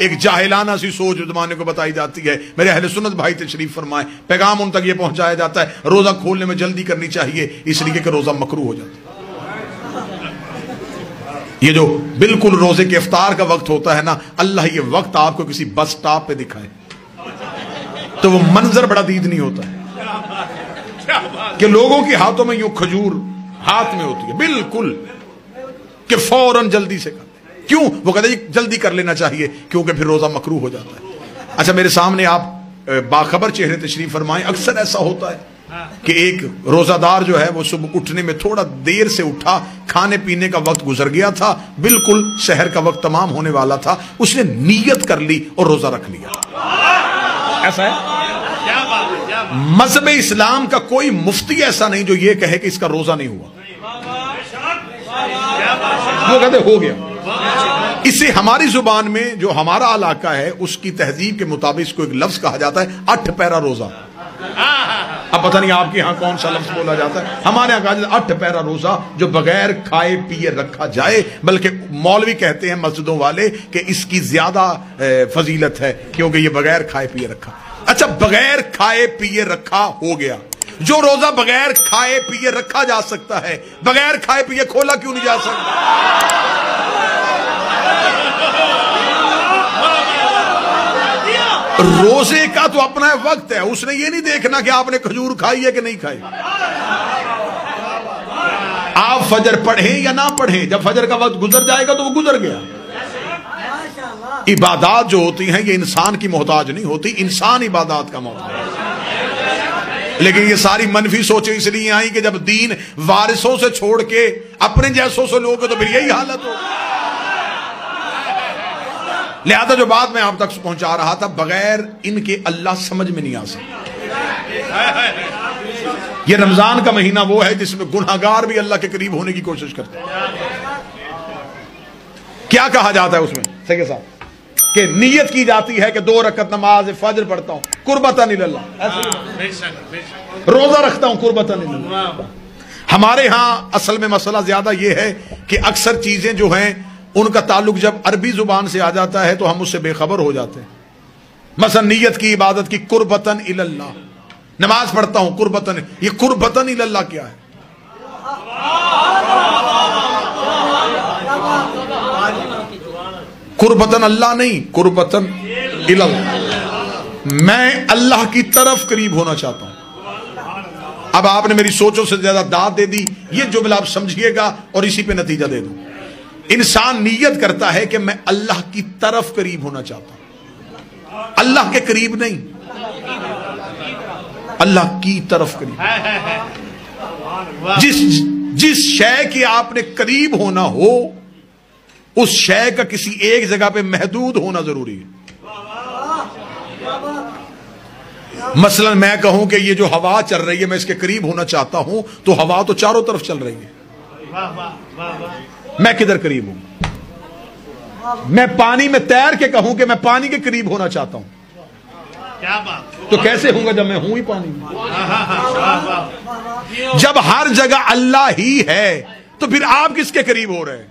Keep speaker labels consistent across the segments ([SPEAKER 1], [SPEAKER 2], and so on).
[SPEAKER 1] ایک جاہلانہ سی سوچ زمانے کو بتائی جاتی ہے. میرے اہل سنت بھائی تشریف فرمائیں, پیغام ان تک یہ پہنچایا جاتا ہے روزہ کھولنے میں جلدی کرنی چاہیے اس لیے کہ روزہ مکروہ ہو جاتا ہے. یہ جو بالکل روزے کے افطار کا وقت ہوتا ہے نا, اللہ یہ وقت آپ کو کسی بس سٹاپ پہ دکھائے تو وہ منظر بڑا دیدنی ہوتا ہے کہ لوگوں کے ہاتھوں میں یوں کھجور ہاتھ میں ہوتی ہے بالکل کہ فوراً جلدی سے کر. کیوں؟ وہ کہتے ہیں جلدی کر لینا چاہیے کیونکہ پھر روزہ مکروہ ہو جاتا ہے. اچھا میرے سامنے آپ باخبر چہرے تشریف فرمائیں. اکثر ایسا ہوتا ہے کہ ایک روزہ دار جو ہے وہ صبح اٹھنے میں تھوڑا دیر سے اٹھا, کھانے پینے کا وقت گزر گیا تھا, بالکل سحر کا وقت تمام ہونے والا تھا, اس نے نیت کر لی اور روزہ رکھ لیا. ایسا ہے؟ مذہب اسلام کا کوئی مفتی ایسا نہیں جو یہ کہے کہ اس کا روزہ نہیں ہوا. وہ کہتے ہو گیا. اسے ہماری زبان میں جو ہمارا علاقہ ہے اس کی تہذیب کے مطابق اس کو ایک لفظ کہا جاتا ہے 8 پیرا روزہ. اب پتہ نہیں آپ کے ہاں کون سا لفظ بولا جاتا ہے, ہمارے یہاں کہا جاتا ہے 8 پیرا روزہ جو بغیر کھائے پیے رکھا جائے, بلکہ مولوی کہتے ہیں مسجدوں والے کہ اس کی زیادہ فضیلت ہے کیونکہ یہ بغیر کھائے پیے رکھا. اچھا بغیر کھائے پیے رکھا ہو گیا, جو روزہ بغیر کھائے پیے رکھا جا سکتا ہے بغیر کھائے پیے کھولا کیوں نہیں جا سکتا؟ روزے کا تو اپنا وقت ہے, اس نے یہ نہیں دیکھنا کہ آپ نے کھجور کھائی ہے کہ نہیں کھائی. آپ فجر پڑھیں یا نہ پڑھیں, جب فجر کا وقت گزر جائے گا تو وہ گزر گیا. عبادات جو ہوتی ہیں یہ انسان کی محتاج نہیں ہوتی, انسان عبادات کا محتاج ہے. لیکن یہ ساری منفی سوچیں اس لیے آئی کہ جب دین وارثوں سے چھوڑ کے اپنے جیسوں سے لوگ تو پھر یہی حالت ہو. لہذا جو بات میں آپ تک پہنچا رہا تھا, بغیر ان کے اللہ سمجھ میں نہیں آ سکتا. یہ رمضان کا مہینہ وہ ہے جس میں گناہگار بھی اللہ کے قریب ہونے کی کوشش کرتے ہیں. کیا کہا جاتا ہے اس میں سکے صاحب کہ نیت کی جاتی ہے کہ 2 رکعت نماز فجر پڑھتا ہوں قربتاً اللہ, روزہ رکھتا ہوں قربتاً اللہ. ہمارے ہاں اصل میں مسئلہ زیادہ یہ ہے کہ اکثر چیزیں جو ہیں ان کا تعلق جب عربی زبان سے آ جاتا ہے تو ہم اس سے بے خبر ہو جاتے ہیں. مثلا نیت کی عبادت کی قربتاً اللہ, نماز پڑھتا ہوں قربتاً, یہ قربتاً اللہ کیا ہے؟ قربتاً اللہ نہیں, قربتاً اللہ, میں اللہ کی طرف قریب ہونا چاہتا ہوں. اب آپ نے میری سوچوں سے زیادہ داد دے دی, یہ جملہ آپ سمجھیے گا اور اسی پہ نتیجہ دے دوں. انسان نیت کرتا ہے کہ میں اللہ کی طرف قریب ہونا چاہتا ہوں, اللہ کے قریب نہیں, اللہ کی طرف قریب. جس شے کے آپ نے قریب ہونا ہو اس شے کا کسی ایک جگہ پہ محدود ہونا ضروری ہے. مثلا میں کہوں کہ یہ جو ہوا چل رہی ہے میں اس کے قریب ہونا چاہتا ہوں تو ہوا تو چاروں طرف چل رہی ہے, میں کدھر قریب ہوں؟ میں پانی میں تیر کے کہوں کہ میں پانی کے قریب ہونا چاہتا ہوں تو کیسے ہوں گا جب میں ہوں ہی پانی میں. جب ہر جگہ اللہ ہی ہے تو پھر آپ کس کے قریب ہو رہے ہیں؟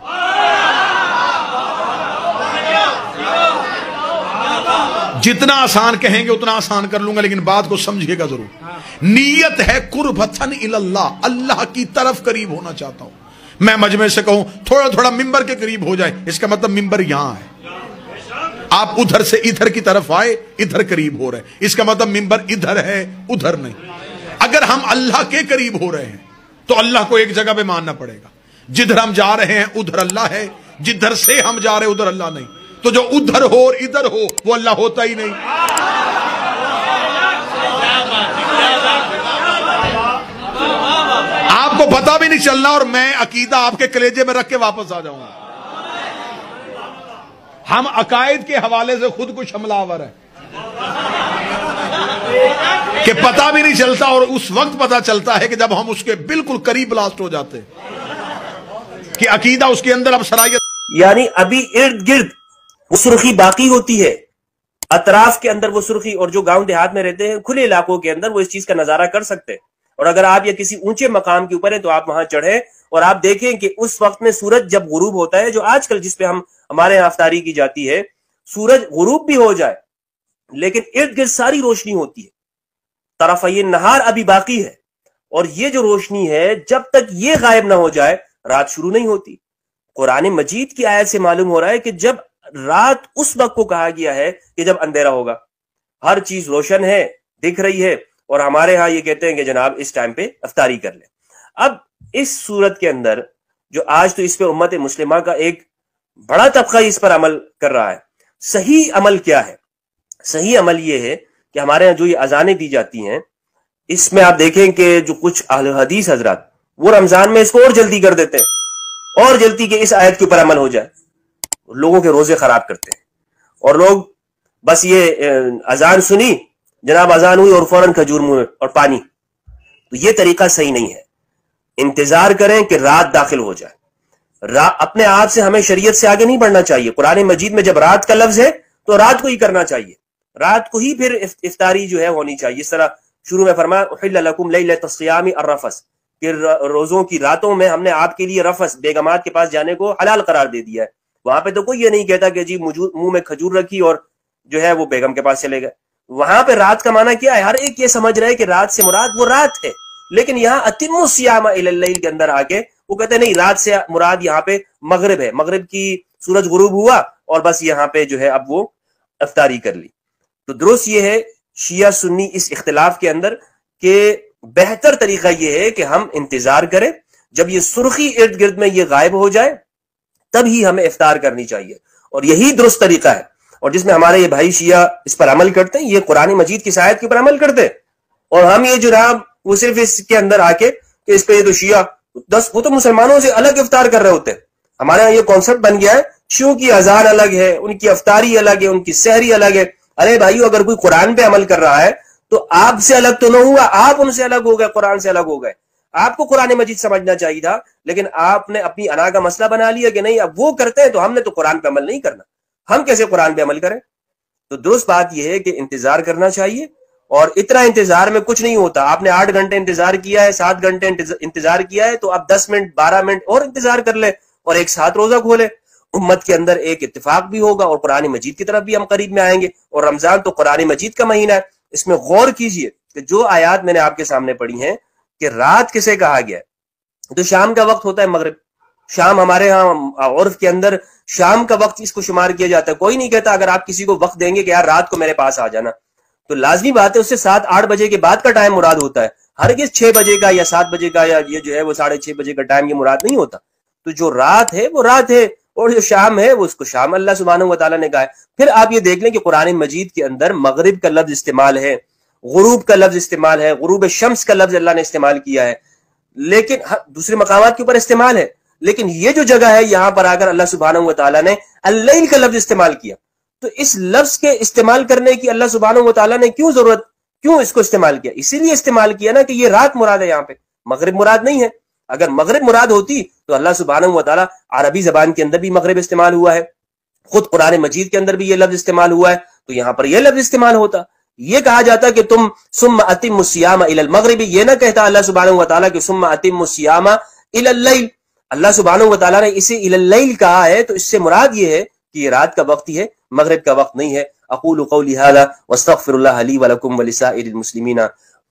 [SPEAKER 1] جتنا آسان کہیں گے اتنا آسان کر لوں گا, لیکن بات کو سمجھیے گا ضرور. نیت ہے قربتاً اللہ, اللہ کی طرف قریب ہونا چاہتا ہوں. میں مجمع سے کہوں تھوڑا تھوڑا ممبر کے قریب ہو جائے, اس کا مطلب ممبر یہاں ہے. آپ ادھر سے ادھر کی طرف آئے, ادھر قریب ہو رہے, اس کا مطلب ممبر ادھر ہے ادھر نہیں. اگر ہم اللہ کے قریب ہو رہے ہیں تو اللہ کو ایک جگہ پہ ماننا پڑے گا. جدھر ہم جا رہے ہیں ادھر اللہ ہے, جدھر سے ہم جا رہے ہیں ادھر اللہ نہیں. تو جو ادھر ہو اور ادھر ہو وہ اللہ ہوتا ہی نہیں. آپ کو پتا بھی نہیں چلنا اور میں عقیدہ آپ کے کلیجے میں رکھ کے واپس آ جاؤں گا. ہم عقائد کے حوالے سے خود کچھ حملہ آور ہے کہ پتا بھی نہیں چلتا, اور اس وقت پتا چلتا ہے کہ جب ہم اس کے بالکل قریب بلاسٹ ہو جاتے کہ عقیدہ اس کے اندر اب صلاحیت.
[SPEAKER 2] یعنی ابھی ارد گرد وہ سرخی باقی ہوتی ہے, اطراف کے اندر وہ سرخی, اور جو گاؤں دیہات میں رہتے ہیں کھلے علاقوں کے اندر وہ اس چیز کا نظارہ کر سکتے ہیں. اور اگر آپ یا کسی اونچے مقام کے اوپر ہیں تو آپ وہاں چڑھیں اور آپ دیکھیں کہ اس وقت میں سورج جب غروب ہوتا ہے, جو آج کل جس پہ ہمارے یہاں افطاری کی جاتی ہے, سورج غروب بھی ہو جائے لیکن ارد گرد ساری روشنی ہوتی ہے، طرفی نہار ابھی باقی ہے، اور یہ جو روشنی ہے جب تک یہ غائب نہ ہو جائے رات شروع نہیں ہوتی۔ قرآن مجید کی آیت سے معلوم ہو رہا ہے کہ جب رات اس وقت کو کہا گیا ہے کہ جب اندھیرا ہوگا، ہر چیز روشن ہے، دکھ رہی ہے، اور ہمارے ہاں یہ کہتے ہیں کہ جناب اس ٹائم پہ افطاری کر لیں۔ اب اس صورت کے اندر جو آج تو اس پہ امت مسلمہ کا ایک بڑا طبقہ اس پر عمل کر رہا ہے، صحیح عمل کیا ہے؟ صحیح عمل یہ ہے کہ ہمارے ہاں جو یہ اذانیں دی جاتی ہیں، اس میں آپ دیکھیں کہ جو کچھ اہل حدیث حضرات وہ رمضان میں اس کو اور جلدی کر دیتے ہیں، اور جلدی کہ اس آیت کے اوپر عمل ہو جائے، لوگوں کے روزے خراب کرتے ہیں، اور لوگ بس یہ اذان سنی جناب، اذان ہوئی اور فوراً کھجور منہ میں اور پانی۔ تو یہ طریقہ صحیح نہیں ہے، انتظار کریں کہ رات داخل ہو جائے۔ اپنے آپ سے ہمیں شریعت سے آگے نہیں بڑھنا چاہیے۔ قرآن مجید میں جب رات کا لفظ ہے تو رات کو ہی کرنا چاہیے، رات کو ہی پھر افطاری جو ہے ہونی چاہیے۔ اس طرح شروع میں فرمایا احل لکم لیلۃ الصیام الرفث، کہ روزوں کی راتوں میں ہم نے آپ کے لیے رفث، بیگمات کے پاس جانے کو حلال قرار دے دیا ہے۔ وہاں پہ تو کوئی یہ نہیں کہتا کہ جی منہ میں کھجور رکھی اور جو ہے وہ بیگم کے پاس چلے گئے۔ وہاں پہ رات کا معنی کیا ہے؟ ہر ایک یہ سمجھ رہا ہے کہ رات سے مراد وہ رات ہے، لیکن یہاں اتم الصیام الی اللیل کے اندر آ کے وہ کہتے ہیں نہیں، رات سے مراد یہاں پہ مغرب ہے، مغرب کی سورج غروب ہوا اور بس یہاں پہ جو ہے اب وہ افطاری کر لی۔ تو درست یہ ہے شیعہ سنی اس اختلاف کے اندر کہ بہتر طریقہ یہ ہے کہ ہم انتظار کریں، جب یہ سرخی ارد گرد میں یہ غائب ہو جائے تب ہی ہمیں افطار کرنی چاہیے، اور یہی درست طریقہ ہے۔ اور جس میں ہمارے یہ بھائی شیعہ اس پر عمل کرتے ہیں، یہ قرآن مجید کی آیت کے اوپر عمل کرتے ہیں، اور ہم یہ جناب وہ صرف اس کے اندر آ کے کہ اس پہ یہ تو شیعہ وہ تو مسلمانوں سے الگ افطار کر رہے ہوتے ہیں۔ ہمارے یہاں یہ کانسیپٹ بن گیا ہے شیعوں کی اذان الگ ہے، ان کی افطاری الگ ہے، ان کی سحری الگ ہے۔ ارے بھائیو، اگر کوئی قرآن پہ عمل کر رہا ہے تو آپ سے الگ تو نہ ہوا، آپ ان سے الگ ہو گئے، قرآن سے الگ ہو گئے۔ آپ کو قرآن مجید سمجھنا چاہیے تھا، لیکن آپ نے اپنی انا کا مسئلہ بنا لیا کہ نہیں اب وہ کرتے ہیں تو ہم نے تو قرآن پہ عمل نہیں کرنا، ہم کیسے قرآن پہ عمل کریں؟ تو درست بات یہ ہے کہ انتظار کرنا چاہیے، اور اتنا انتظار میں کچھ نہیں ہوتا۔ آپ نے 8 گھنٹے انتظار کیا ہے، 7 گھنٹے انتظار کیا ہے، تو آپ 10 منٹ 12 منٹ اور انتظار کر لیں اور ایک ساتھ روزہ کھولے۔ امت کے اندر ایک اتفاق بھی ہوگا اور قرآن مجید کی طرف بھی ہم قریب میں آئیں گے۔ اور رمضان تو قرآن مجید کا مہینہ ہے، اس میں غور کیجئے کہ جو آیات میں نے آپ کے سامنے پڑھی ہیں کہ رات کسے کہا گیا ہے، تو شام کا وقت ہوتا ہے مغرب۔ شام ہمارے ہاں عرف کے اندر شام کا وقت اس کو شمار کیا جاتا ہے۔ کوئی نہیں کہتا اگر آپ کسی کو وقت دیں گے کہ یار رات کو میرے پاس آ جانا، تو لازمی بات ہے اس سے 7-8 بجے کے بعد کا ٹائم مراد ہوتا ہے، ہرگز 6 بجے کا یا 7 بجے کا یا یہ جو ہے وہ 6:30 بجے کا ٹائم یہ مراد نہیں ہوتا۔ تو جو رات ہے وہ رات ہے، اور جو شام ہے وہ اس کو شام اللہ سبحانہ و تعالیٰ نے کہا ہے۔ پھر آپ یہ دیکھ لیں کہ قرآن مجید کے اندر مغرب کا لفظ استعمال ہے، غروب کا لفظ استعمال ہے، غروب شمس کا لفظ اللہ نے استعمال کیا ہے، لیکن دوسرے مقامات کے اوپر استعمال ہے، لیکن یہ جو جگہ ہے یہاں پر اگر اللہ سبحانہ و تعالیٰ نے اللیل کا لفظ استعمال کیا، تو اس لفظ کے استعمال کرنے کی اللہ سبحانہ و تعالیٰ نے کیوں اس کو استعمال کیا؟ اسی لیے استعمال کیا نا کہ یہ رات مراد ہے، یہاں پہ مغرب مراد نہیں ہے۔ اگر مغرب مراد ہوتی تو اللہ سبحانہ و تعالیٰ عربی زبان کے اندر بھی مغرب استعمال ہوا ہے، خود قرآن مجید کے اندر بھی یہ لفظ استعمال ہوا ہے، تو یہاں پر یہ لفظ استعمال ہوتا، یہ کہا جاتا کہ تم ثم اتم الصیام الی المغرب، یہ نہ کہتا اللہ سبحانہ و تعالیٰ کہ ثم اتم الصیام الی اللیل۔ اللہ سبحانہ و تعالیٰ نے اسے الی اللیل کہا ہے، تو اس سے مراد یہ ہے کہ یہ رات کا وقت ہی ہے، مغرب کا وقت نہیں ہے۔ اقول قولی ھذا واستغفر اللہ لی ولکم ولسائر المسلمین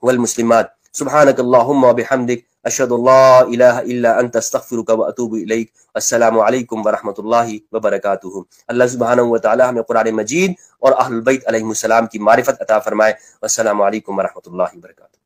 [SPEAKER 2] والمسلمات، سبحانک اللہم وبحمدک، اشہد ان لا الہ الا انت، استغفرک واتوب الیک۔ السلام علیکم ورحمۃ اللہ وبرکاتہ۔ اللہ سبحانہ و تعالی ہمیں قرآن مجید اور اہل البیت علیہم السلام کی معرفت عطا فرمائے۔ والسلام علیکم ورحمۃ اللہ وبرکاتہ۔